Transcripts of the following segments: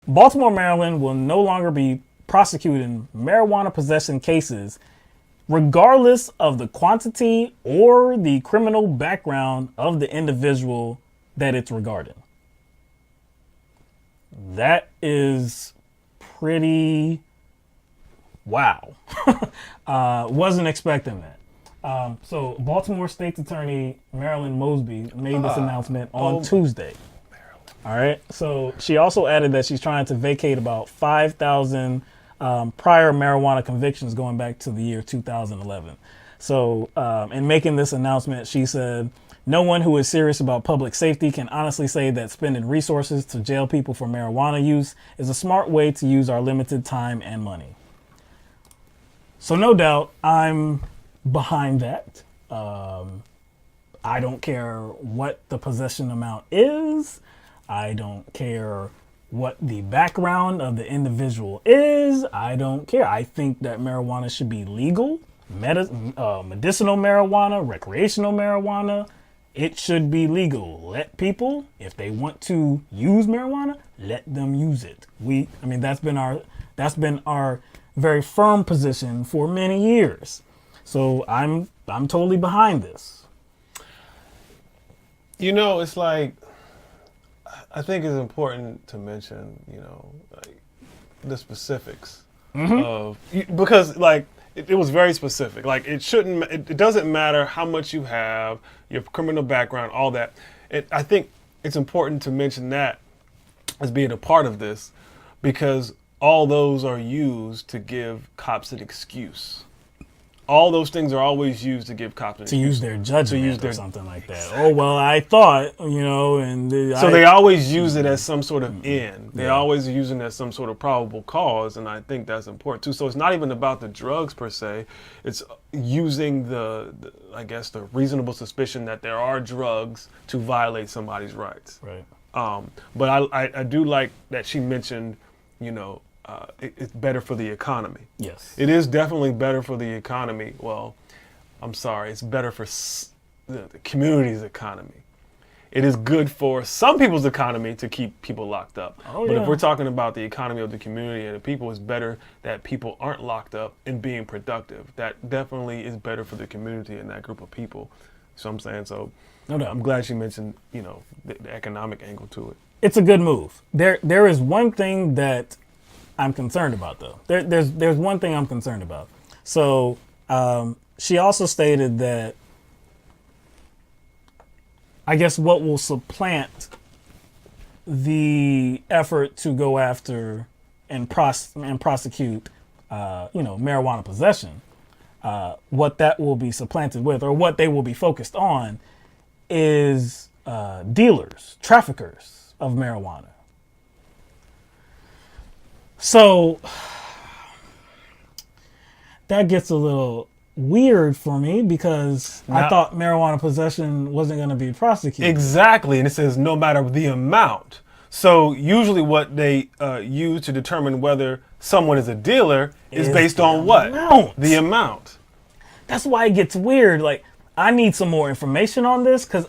Baltimore, Maryland will no longer be prosecuting marijuana possession cases regardless of the quantity or the criminal background of the individual that it's regarding. That is pretty wow. Wasn't expecting that. So Baltimore State's Attorney Marilyn Mosby made this announcement on Tuesday. All right. So she also added that she's trying to vacate about 5,000 prior marijuana convictions going back to the year 2011. So in making this announcement, she said, "No one who is serious about public safety can honestly say that spending resources to jail people for marijuana use is a smart way to use our limited time and money." So no doubt I'm behind that. I don't care what the possession amount is. I don't care what the background of the individual is. I don't care. I think that marijuana should be legal. Medicinal marijuana, recreational marijuana. It should be legal. Let people, if they want to use marijuana, let them use it. That's been our very firm position for many years. So I'm totally behind this. It's like, I think it's important to mention, like the specifics of, because like it was very specific. Like it doesn't matter how much you have, your criminal background, all that. I think it's important to mention that as being a part of this, because all those are used to give cops an excuse. All those things are always used to give cops an excuse. To use their judgment or something like that. Exactly. Oh, well, I thought, So they always use it as some sort of end. They always use it as some sort of probable cause, and I think that's important too. So it's not even about the drugs per se. It's using the reasonable suspicion that there are drugs to violate somebody's rights. Right. But I do like that she mentioned, it's better for the economy. Yes. It is definitely better for the economy. Well, I'm sorry, it's better for the community's economy. It is good for some people's economy to keep people locked up. But if we're talking about the economy of the community and the people, it's better that people aren't locked up and being productive. That definitely is better for the community and that group of people. So I'm saying, no doubt. I'm glad she mentioned, the economic angle to it. It's a good move. There is one thing that I'm concerned about, though. There's one thing I'm concerned about. So she also stated that I guess what will supplant the effort to go after and prosecute, marijuana possession, what that will be supplanted with, or what they will be focused on, is dealers, traffickers of marijuana. So that gets a little weird for me because I thought marijuana possession wasn't going to be prosecuted. Exactly, and it says no matter the amount. So usually what they use to determine whether someone is a dealer is based on what? The amount. That's why it gets weird. Like, I need some more information on this because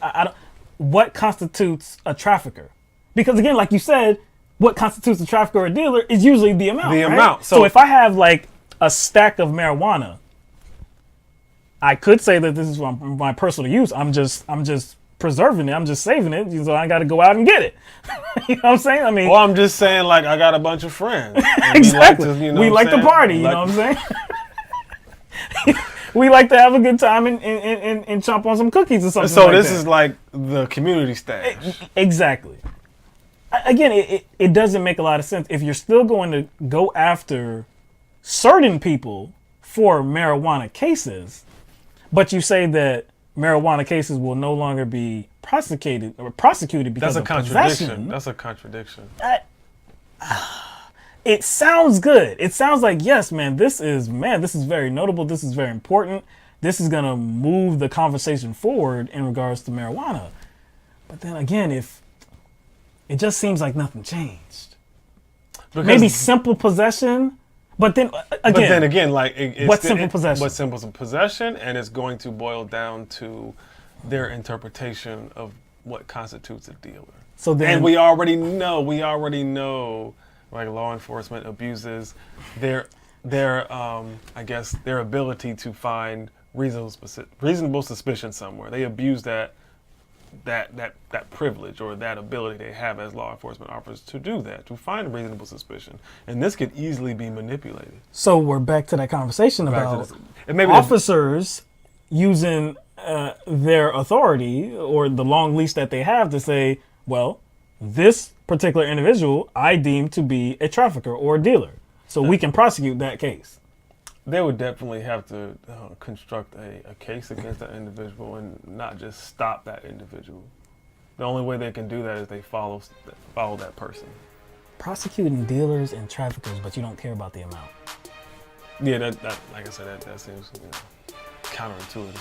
what constitutes a trafficker? Because again, like you said, what constitutes a trafficker or a dealer is usually the amount. The right? amount. So if I have like a stack of marijuana, I could say that this is for my personal use. I'm just preserving it. I'm just saving it. So I got to go out and get it. You know what I'm saying? Well, I'm just saying, like, I got a bunch of friends. Exactly. We like to party. You know what I'm saying? We like to have a good time and chomp on some cookies or something. So this is like the community stash. Exactly. Again, it doesn't make a lot of sense if you're still going to go after certain people for marijuana cases, but you say that marijuana cases will no longer be prosecuted because of possession. That's a contradiction. It sounds good. It sounds like, yes, this is very notable. This is very important. This is going to move the conversation forward in regards to marijuana. But then again, if it just seems like nothing changed. Because maybe simple possession, but then again, what's simple possession? What's simple possession, and it's going to boil down to their interpretation of what constitutes a dealer. So then, and we already know like law enforcement abuses their I guess their ability to find reasonable suspicion somewhere. They abuse that privilege or that ability they have as law enforcement officers to do that, to find reasonable suspicion. And this could easily be manipulated. So we're back to that conversation about and maybe officers using their authority or the long leash that they have to say, well, this particular individual I deem to be a trafficker or a dealer, so we can prosecute that case. They would definitely have to construct a case against that individual and not just stop that individual. The only way they can do that is they follow that person. Prosecuting dealers and traffickers, but you don't care about the amount. Yeah, that like I said, that seems counterintuitive.